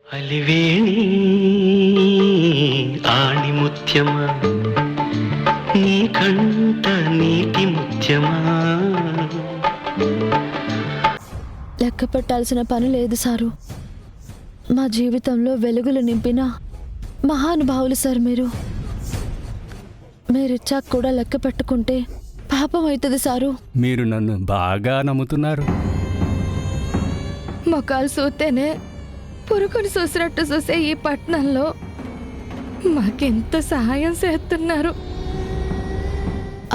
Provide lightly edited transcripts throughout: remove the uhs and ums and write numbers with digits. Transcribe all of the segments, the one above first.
అలివేణి ఆణిముత్యమా నీ కంట నీటి ముత్యమా. లెక్క పెట్టాల్సిన పని లేదు సారు. మా జీవితంలో వెలుగులు నింపిన మహానుభావులు సార్ మీరు. మీరిచ్చాక కూడా లెక్క పెట్టుకుంటే పాపం అవుతుంది సారు. మీరు నన్ను బాగా నమ్ముతున్నారు. మొక్కలు చూస్తేనే పురుగుని చూసినట్టు చూసే ఈ పట్టణంలో మాకెంత సహాయం చేస్తున్నారు.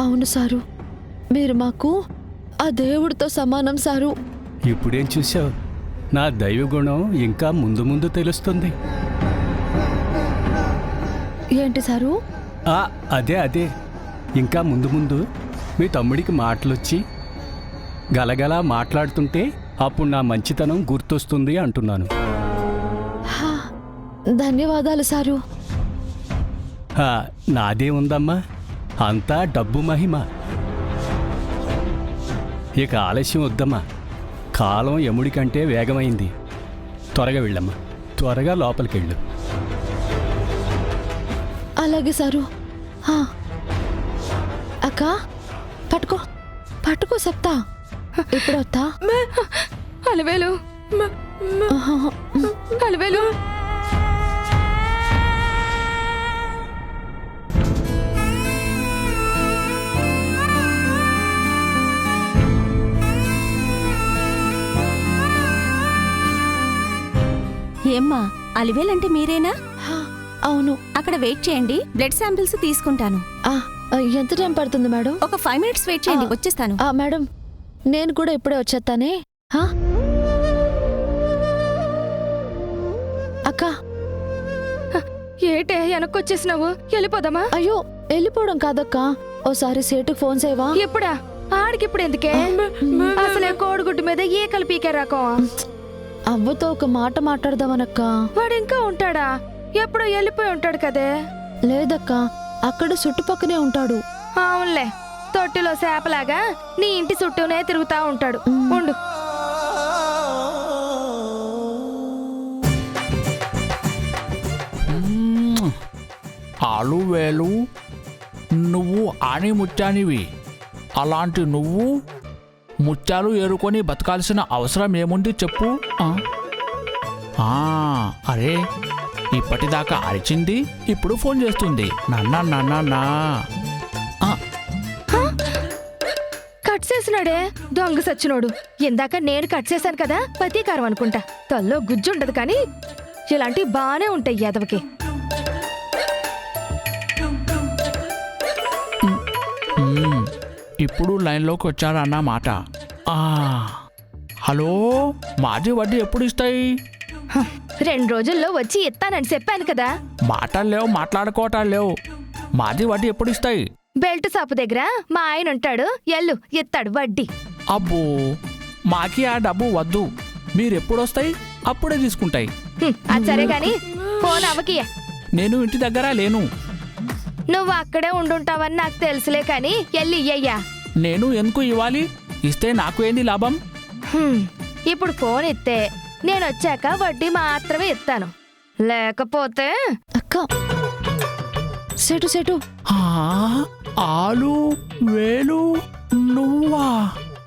అవును సారు, మీరు మాకు ఆ దేవుడితో సమానం సారు. ఇప్పుడేం చూసావు? నా దైవగుణం ఇంకా ముందు ముందు తెలుస్తుంది. ఏంటి సారు? అదే ఇంకా ముందు ముందు మీ తమ్ముడికి మాటలొచ్చి గలగలా మాట్లాడుతుంటే అప్పుడు నా మంచితనం గుర్తొస్తుంది అంటున్నాను. ధన్యవాదాలు సారు. నాదే ఉందమ్మా, అంతా డబ్బు మహిమ. ఇక ఆలస్యం వద్దమ్మా, కాలం యముడి కంటే వేగమైంది. త్వరగా వెళ్ళమ్మా, త్వరగా లోపలికెళ్ళు. అలాగే సారు. అక్క పట్టుకో పట్టుకో చెప్తా. ఇప్పుడు వస్తా. అలవేలు అలవేలు. ఏమ్మా, అలివేలంటే మీరేనా? అవును. అక్కడ వెయిట్ చేయండి, బ్లడ్ శాంపిల్స్ తీసుకుంటాను. ఎంత టైం పడుతుంది మేడం? ఒక 5 minutes వెయిట్ చేయండి, వచ్చేస్తాను. మేడం, నేను కూడా ఇప్పుడే వచ్చేస్తానే. అక్క, ఏటే వెనక్కొచ్చేసినావు? వెళ్ళిపోదామా? అయ్యో వెళ్ళిపోవడం కాదక్క, ఓసారి సేటుకు ఫోన్ చేయవా? ఎప్పుడా? ఆడికిప్పుడు ఎందుకే? అసలే కోడిగుడ్డు మీద ఈకలు పీకే రకం. అవ్వతో ఒక మాట మాట్లాడదామనక్క. వాడు ఇంకా ఉంటాడా? ఎప్పుడో వెళ్ళిపోయి ఉంటాడు కదే. లేదక్క, అక్కడ చుట్టుపక్కనే ఉంటాడు. అవునులే, తొట్టిలో చేపలాగా నీ ఇంటి చుట్టూనే తిరుగుతా ఉంటాడు. ఉండు. ఆలు వేలు, నువ్వు ఆని ముత్యానివి. అలాంటి నువ్వు ముత్యాలు ఏరుకొని బతకాల్సిన అవసరం ఏముంది చెప్పు? అరే, ఇప్పటిదాకా అరిచింది ఇప్పుడు ఫోన్ చేస్తుంది. నన్నా కట్ చేసినాడే దొంగ సచ్చినోడు. ఇందాక నేను కట్ చేశాను కదా, ప్రతీకారం అనుకుంటా. తల్లో గుజ్జుండదు కానీ ఇలాంటివి బానే ఉంటాయి యాదవకి. ఇప్పుడు లైన్లోకి వచ్చారన్నమాట. హలో, మాజీ వడ్డీ ఎప్పుడు ఇస్తాయి? 2 రోజుల్లో వచ్చి ఇస్తానని చెప్పాను కదా. మాటలు లేవు, మాట్లాడుకోవటాలు లేవు. మాజీ వడ్డీ ఎప్పుడు ఇస్తాయి? బెల్ట్ షాపు దగ్గర మా ఆయన ఉంటాడు, ఎల్లు ఇస్తాడు వడ్డీ. అబ్బో, మాకి ఆ డబ్బు వద్దు. మీరెప్పుడొస్తాయి అప్పుడే తీసుకుంటాయి. అది సరే గాని ఫోన్ అవకియే. నేను ఇంటి దగ్గర లేను. నువ్వు అక్కడే ఉండుంటావని నాకు తెలుసులే కాని ఎల్లి ఇయ్యయ్యా. నేను ఎందుకు ఇవ్వాలి? ఇస్తే నాకు ఏంది లాభం? ఇప్పుడు ఫోన్ ఇస్తే నేను వచ్చాక వడ్డీ మాత్రమే ఇస్తాను, లేకపోతే. అక్క, సెటు ఆలు వేలు నువ్వా?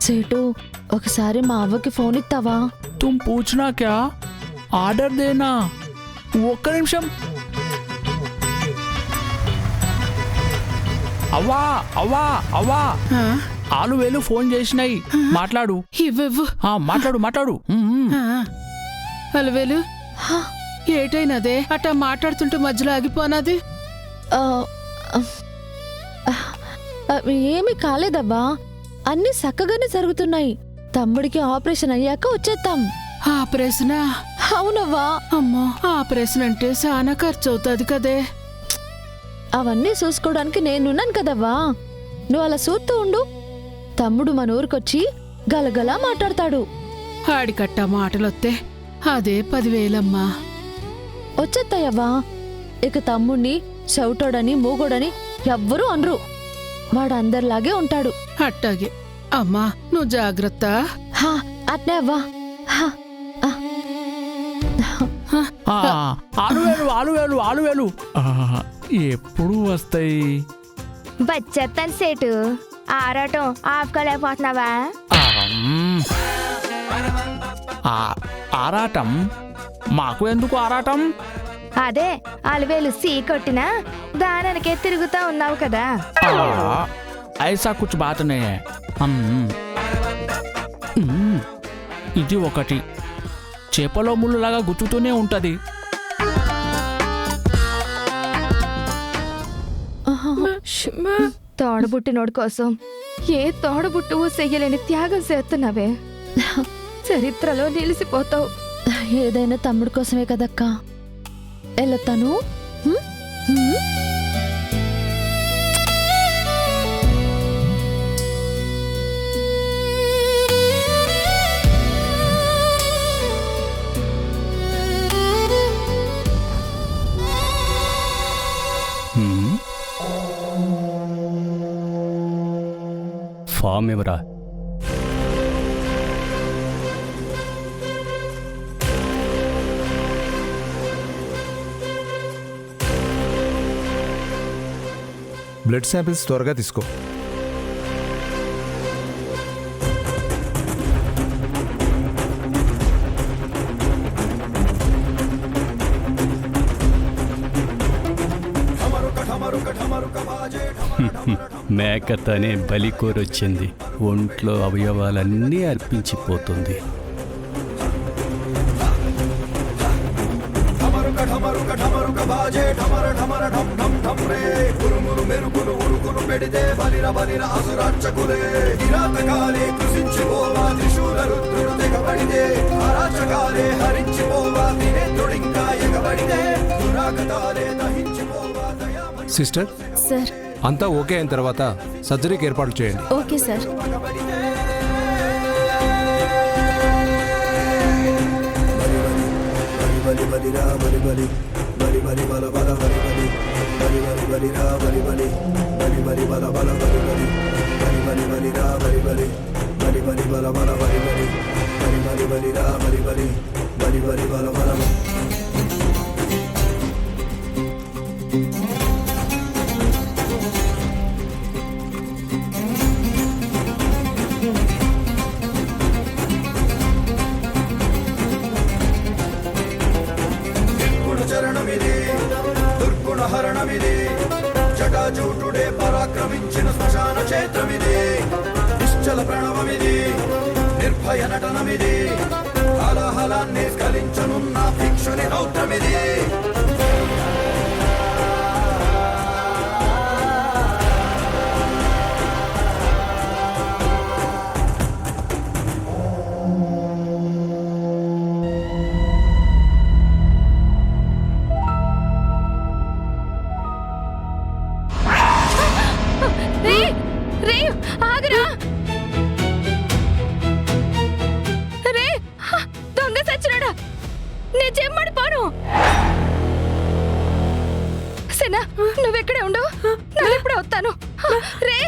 సేటు, ఒకసారి మా అవ్వకి ఫోన్ ఇస్తావా? తుమ్ పూछना क्या? ఆర్డర్ దేనా? ఒక్క నిమిషం. అవ్వా అవ్వా అవ్వా, ఆలు వేలు ఫోన్ చేసినాయి, మాట్లాడు. ఇవ్వు. మాట్లాడు. అలవేలు, ఏటైనదే అట్టా మాట్లాడుతుంటే మధ్యలో ఆగిపోనాది? ఏమీ కాలేదవ్వా, అన్ని చక్కగానే జరుగుతున్నాయి. తమ్ముడికి ఆపరేషన్ అయ్యాక వచ్చేస్తాం. ఆపరేషనా? అవునవ్వా. అమ్మో, ఆపరేషన్ అంటే చాలా ఖర్చు అవుతుంది కదే. అవన్నీ చూసుకోవడానికి నేనున్నాను కదవ్వా, నువ్వు అలా చూస్తూ ఉండు. తమ్ముడు మన ఊరికొచ్చి గలగలా మాట్లాడతాడు. ఆడికట్టా మాటలొత్తే అదే 10,000. వచ్చేస్తాయవ్వా. ఇక తమ్ముణ్ణి చౌటోడని మూగోడని ఎవ్వరూ అనరు. వాడు అందరిలాగే ఉంటాడు. అట్టాగే. అమ్మా, నువ్వు జాగ్రత్త. అట్నే అవ్వా. ఆలువేలు ఎప్పుడు వస్తాయి? వచ్చేస్తాను సేటు. ఆరాటం ఆపుకోలేకపోతున్నావా? ఆరాటం? మాకు ఎందుకు ఆరాటం? అదే అలివేలు సీ కొట్టినా దానికే తిరుగుతా ఉన్నావు కదా. ఐసా కుచ్ బాతనే. ఇది ఒకటి చేపలో ముళ్ళులాగా గుచ్చుతూనే ఉంటది. తోడబుట్టినోడు కోసం ఏ తోడబుట్టువు చెయ్యలేని త్యాగం చేస్తున్నావే. చరిత్రలో నిలిసిపోతావు. ఏదైనా తమ్ముడు కోసమే కదక్కా. వెళ్ళొత్తాను. ఫామ్ ఎవరా? బ్లడ్ శాంపిల్స్ త్వరగా తీసుకో. మేకతనే బలికోరొచ్చింది. ఒంట్లో అవయవాలన్నీ అర్పించిపోతుంది. Sister, sir. అంతా ఓకే అయిన తర్వాత సర్జరీకి ఏర్పాట్లు చేయండి. Okay sir. జటాజూటుడే పరాక్రమించిన శ్మశాన క్షేత్రమిది. నిశ్చల ప్రణవమిది, నిర్భయ నటనమిది. హలాహలాన్ని స్కలించనున్న భిక్షుని రౌద్రమిది. నువ్వెక్కడే ఉండు, నేను ఎప్పుడే వస్తాను. రే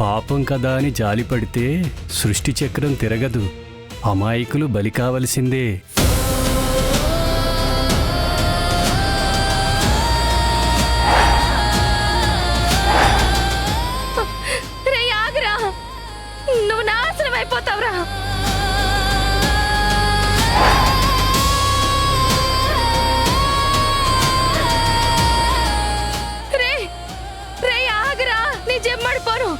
పాపం కదా అని జాలిపడితే సృష్టి చక్రం తిరగదు. అమాయకులు బలి కావలసిందే. రే ఆగరా, నువ్వు నాశనం అయిపోతావురా. రే రే ఆగరా, నీ జమ్మడిపోను,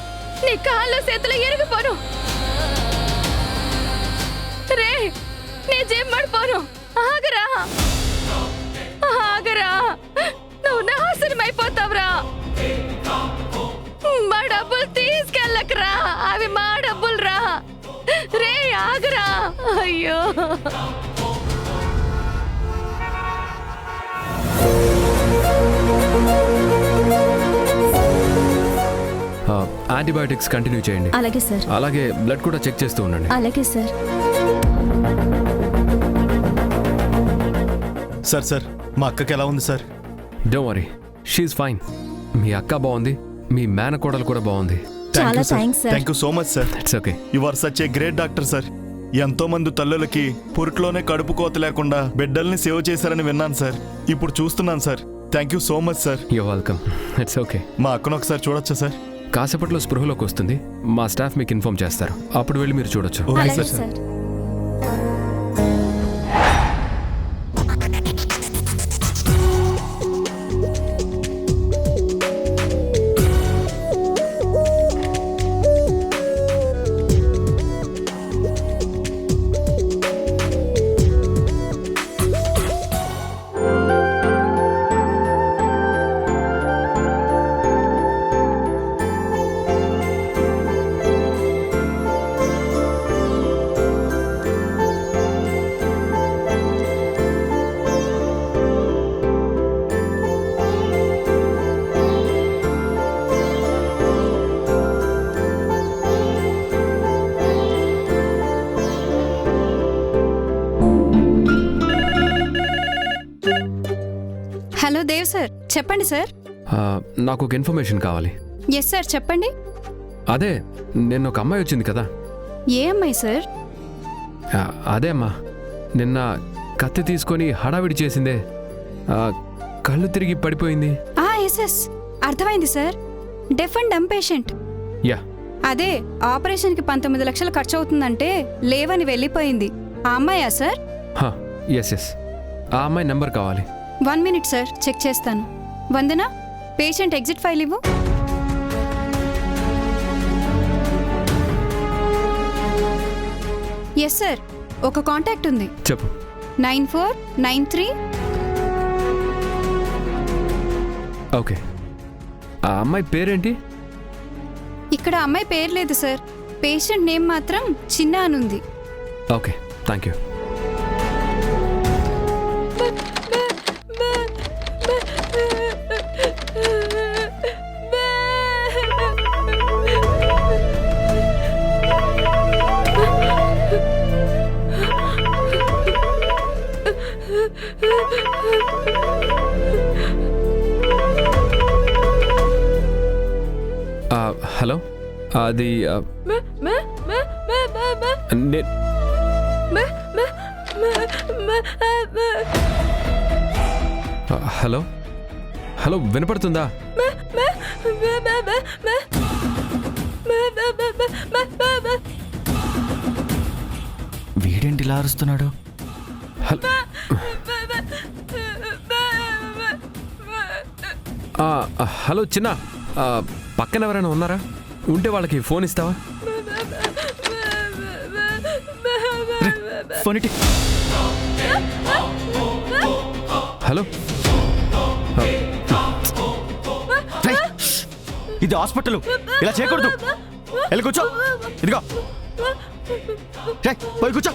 నీ కాళ్ళు చేతులు ఎరిగిపోను. రే నీ జమ్మడిపోను, ఆగరా ఆగరా, నువ్వు నాశనం అయిపోతావురా. మా డబ్బులు తీసుకెళ్ళకరా, అవి మా డబ్బులు రా. రే ఆగరా. అయ్యో యాంటీబయాటిక్స్ కంటిన్యూ చేయండి. అలాగే సార్. అలాగే బ్లడ్ కూడా చెక్ చేస్తూ ఉండండి. అలాగే సార్. సార్ సార్ మా అక్కకి ఎలా ఉంది sir? Don't worry, she's fine. మీ అక్క బాగుంది, మీ మేనకోడలు కూడా బాగుంది. చాలా thanks sir. Thank you so much sir. It's okay. You are such a great doctor sir. ఎంతో మంది తల్లులకి పురిట్లోనే కడుపు కోత లేకుండా బిడ్డల్ని సేవ్ చేశారని విన్నాను సార్. ఇప్పుడు చూస్తున్నాను sir. Thank you so much sir. You welcome. It's okay. మా అక్కను ఒకసారి చూడొచ్చా సార్? కాసేపట్లో స్పృహలోకి వస్తుంది. మా స్టాఫ్ మీకు ఇన్ఫార్మ్ చేస్తారు. అప్పుడు వెళ్ళి మీరు చూడొచ్చు. అలాగే సార్. హలో దేవ్ సార్, చెప్పండి సార్. నాకు ఒక ఇన్ఫర్మేషన్ కావాలి. ఎస్ సార్, చెప్పండి. అదే నిన్న ఒక అమ్మాయి వచ్చింది కదా. ఏ అమ్మాయి సార్? అదే అమ్మా, నిన్న కత్తి తీసుకొని హడావిడి చేసిందే, కళ్ళు తిరిగి పడిపోయింది. ఎస్ అర్థమైంది sir. Deaf and dumb patient. Yeah, అదే ఆపరేషన్కి 19 లక్షలు ఖర్చు అవుతుందంటే లేవని వెళ్ళిపోయింది. ఆ అమ్మాయా సార్? ఎస్ ఎస్, ఆ అమ్మాయి నెంబర్ కావాలి. 1 మినిట్ సార్, చెక్ చేస్తాను. వందన, పేషెంట్ ఎగ్జిట్ ఫైల్ ఇవ్వు. ఎస్ సార్, ఒక కాంటాక్ట్ ఉంది. చెప్పు. 9493. ఓకే, ఆ అమ్మాయి పేరేంటి? ఇక్కడ అమ్మాయి పేరు లేదు సార్, పేషెంట్ నేమ్ మాత్రం చిన్న అనుంది. Okay, thank you. హలో, అది హలో హలో, వినపడుతుందా? వీడేంటి ఇలా అరుస్తున్నాడు? హలో చిన్న, పక్కన ఎవరైనా ఉన్నారా? ఉంటే వాళ్ళకి ఫోన్ ఇస్తావా? ఫోన్ ఇటీ. హలో, ఇది హాస్పిటల్, ఇలా చేయకూడదు. వెళ్ళి కూర్చో. ఇదిగో పోయి కూర్చో.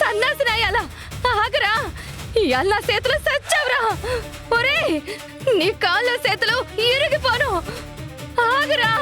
సన్నాసినాయాలా, ఆగరా. ఎలా చేతులు సచ్చావురా. ఒరే, నీ కాళ్ళు చేతులు ఇరిగిపోను. ఆగరా.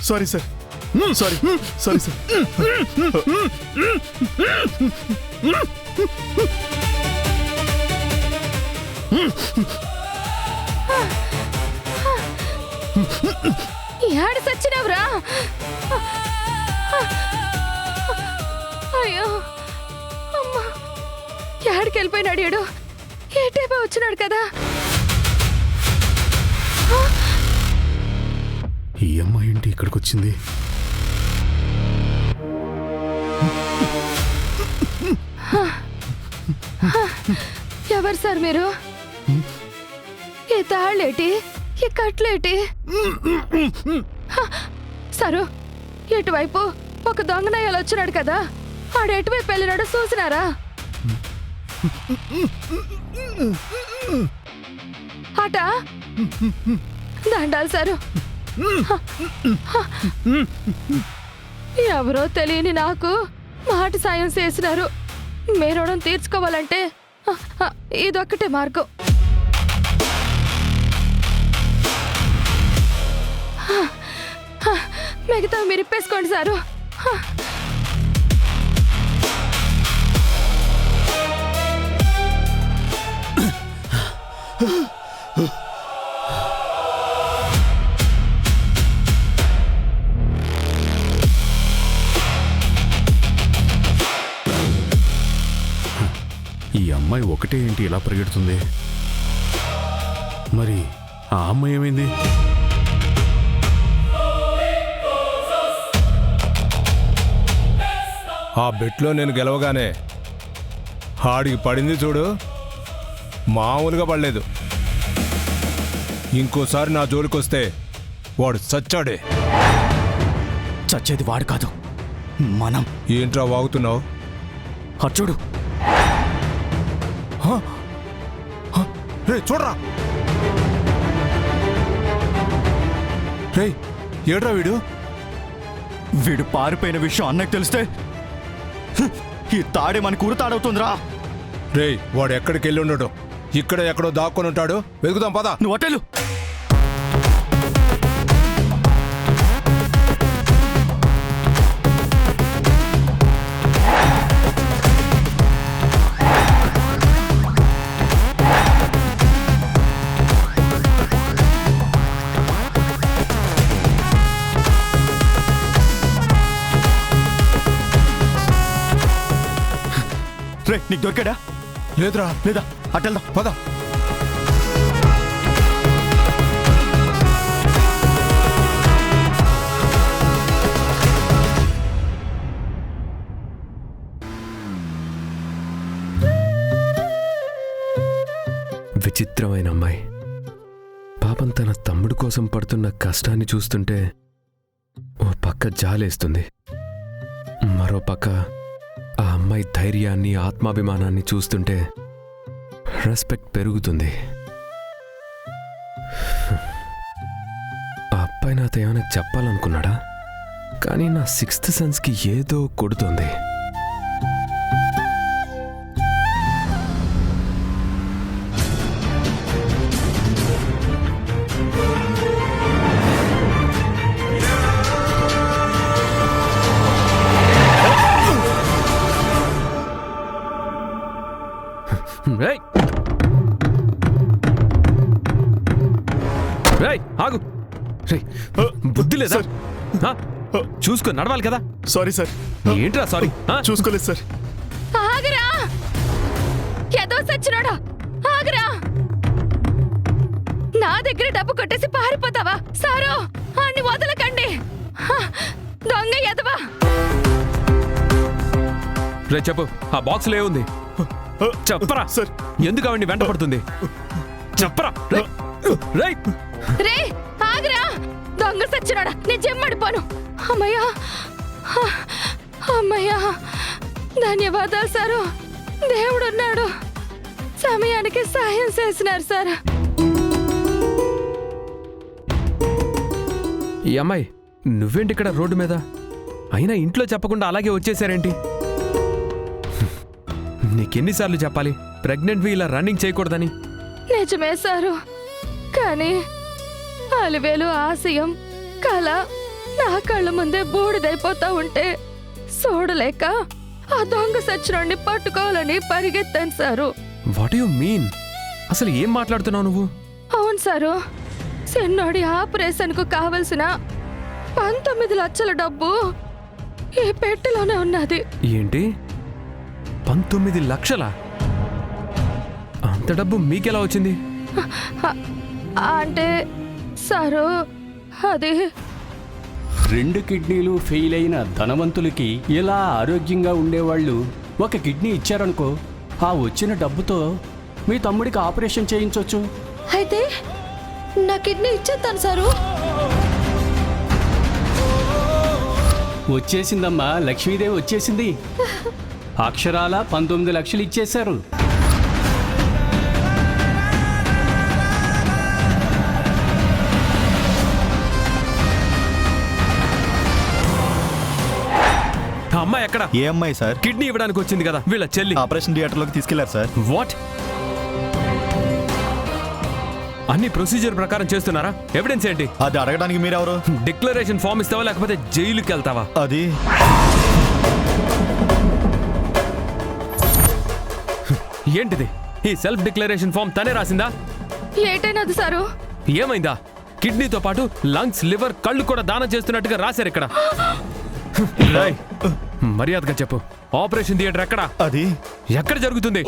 Sorry sir, sorry sorry sir. ఏడు సచ్చినవరా? అయ్యో అమ్మా, ఏడికి వెళ్ళిపోయినాడు ఏడు? ఏ టైపే వచ్చినాడు కదా. ఈ అమ్మాయి ఏంటి ఇక్కడికి వచ్చింది? ఎవరు సార్ మీరు? ఈ తాళ్ళేటి, ఈ కట్లేటి? సరు, ఇటువైపు ఒక దొంగనయ్యలు వచ్చినాడు కదా, ఆడు ఎటువైపు వెళ్ళినాడో చూసినారా? అట దండాలు సారు. ఎవరో తెలియని నాకు మాట సాయం చేసినారు. మీ రుణం తీర్చుకోవాలంటే ఇదొక్కటే మార్గం. మిగతా మీరు ఇప్పేసుకోండి సారు. ఈ అమ్మాయి ఒకటే ఏంటి ఇలా పరిగెడుతుంది? మరి ఆ అమ్మాయి ఏమైంది? ఆ బెట్లో నేను గెలవగానే ఆడికి పడింది చూడు, మామూలుగా పడలేదు. ఇంకోసారి నా జోలికొస్తే వాడు చచ్చాడే. చచ్చేది వాడు కాదు, మనం. ఏంట్రా వాగుతున్నావు? చూడు. రే చూడరా, రే ఏడ్రా వీడు? వీడు పారిపోయిన విషయం అన్నకు తెలిస్తే ఈ తాడే మనకు ఊరు తాడవుతుందిరా. రే వాడు ఎక్కడికి వెళ్ళి ఉండడు, ఇక్కడ ఎక్కడో దాక్కొని ఉంటాడు, వెతుకుదాం పద. నువ్వు అటెలు. రే నీకు దొరికాడా? లేదురా. లేదా అటెల్దా పద. విచిత్రమైన అమ్మాయి. పాపం తన తమ్ముడు కోసం పడుతున్న కష్టాన్ని చూస్తుంటే ఓ పక్క జాలేస్తుంది, మరో పక్క ఆ అమ్మాయి ధైర్యాన్ని, ఆత్మాభిమానాన్ని చూస్తుంటే రెస్పెక్ట్ పెరుగుతుంది. ఆ అబ్బాయి నాతో ఏమైనా చెప్పాలనుకున్నాడా? కానీ నా సిక్స్త్ సెన్స్కి ఏదో కొడుతోంది. ఆగు, బుద్ధి లేదా? చూసుకో, నడవాలి కదా. Sorry sir. ఏంట్రా సారీ? చూసుకోలేదు సార్. ఆగరా, ఏదో సచ్చినోడా, ఆగరా. నా దగ్గర డబ్బు కొట్టేసి పారిపోతావా? సారు, అన్ని వదలకండి. దొంగ ఎదవా. రే చెప్పు, ఆ బాక్స్ లో ఏముంది? చెప్పరా సార్. ఎందుకు ఆవిడ్ని వెంట పడుతుంది? చెప్పరా. రే ఆగరా, దొంగ సచ్చినోడా, నేను జమ్మడిపోను. అమ్మయ్యా, అమ్మయ్యా, ధన్యవాదాలు సారు. దేవుడున్నాడు, సమయానికి సాయం చేసినారు సార్. ఈ అమ్మాయి నువ్వేంటి ఇక్కడ రోడ్డు మీద? అయినా ఇంట్లో చెప్పకుండా అలాగే వచ్చేసారేంటి? నీకెన్నిసార్లు చెప్పాలి ప్రెగ్నెంట్వి ఇలా రన్నింగ్ చేయకూడదని? నిజమే సారు, కానీ అలివేలు ఆశయం, కళ నా కళ్ళ ముందే బూడిదైపోతా ఉంటే చూడలేక ఆ దొంగ సచ్చినోడిని పట్టుకోవాలని పరిగెత్తాను సారు. What you mean? అసలు ఏం మాట్లాడుతున్నావు నువ్వు? అవును సారు, చిన్నోడి ఆపరేషన్కు కావలసిన 19 లక్షల డబ్బు ఈ పెట్టెలోనే ఉన్నది. ఏంటి 19 లక్షలా? అంత డబ్బు మీకెలా వచ్చింది? అంటే సారు అది 2 కిడ్నీలు ఫెయిల్ అయిన ధనవంతులకి ఇలా ఆరోగ్యంగా ఉండేవాళ్ళు ఒక కిడ్నీ ఇచ్చారనుకో, ఆ వచ్చిన డబ్బుతో మీ తమ్ముడికి ఆపరేషన్ చేయించవచ్చు. అయితే నా కిడ్నీ ఇచ్చేస్తాను సారు. వచ్చేసిందమ్మా, లక్ష్మీదేవి వచ్చేసింది. అక్షరాల 19 లక్షలు ఇచ్చేశారు. ఆ అమ్మాయి ఎక్కడ? ఏ అమ్మాయి సార్? కిడ్నీ ఇవ్వడానికి వచ్చింది కదా, వీళ్ళ చెల్లి. ఆపరేషన్ థియేటర్లోకి తీసుకెళ్లారు సార్. వాట్? అన్ని ప్రొసీజర్ ప్రకారం చేస్తున్నారా? ఎవిడెన్స్ ఏంటి? అది అడగడానికి మీరెవరు? డిక్లరేషన్ ఫామ్ ఇస్తావా లేకపోతే జైలుకి వెళ్తావా? అది ఏంటిది? ఈ సెల్ఫ్ డిక్లరేషన్ ఫామ్ తనే రాసిందా? ఏటైనది సారు. ఏమైందా? కిడ్నీతో పాటు లంగ్స్, లివర్, కళ్ళు కూడా దానం చేస్తున్నట్టుగా రాశారు ఇక్కడ. రాయ్, మర్యాదగా చెప్పు, ఆపరేషన్ థియేటర్ ఎక్కడ? అది ఎక్కడ జరుగుతుంది?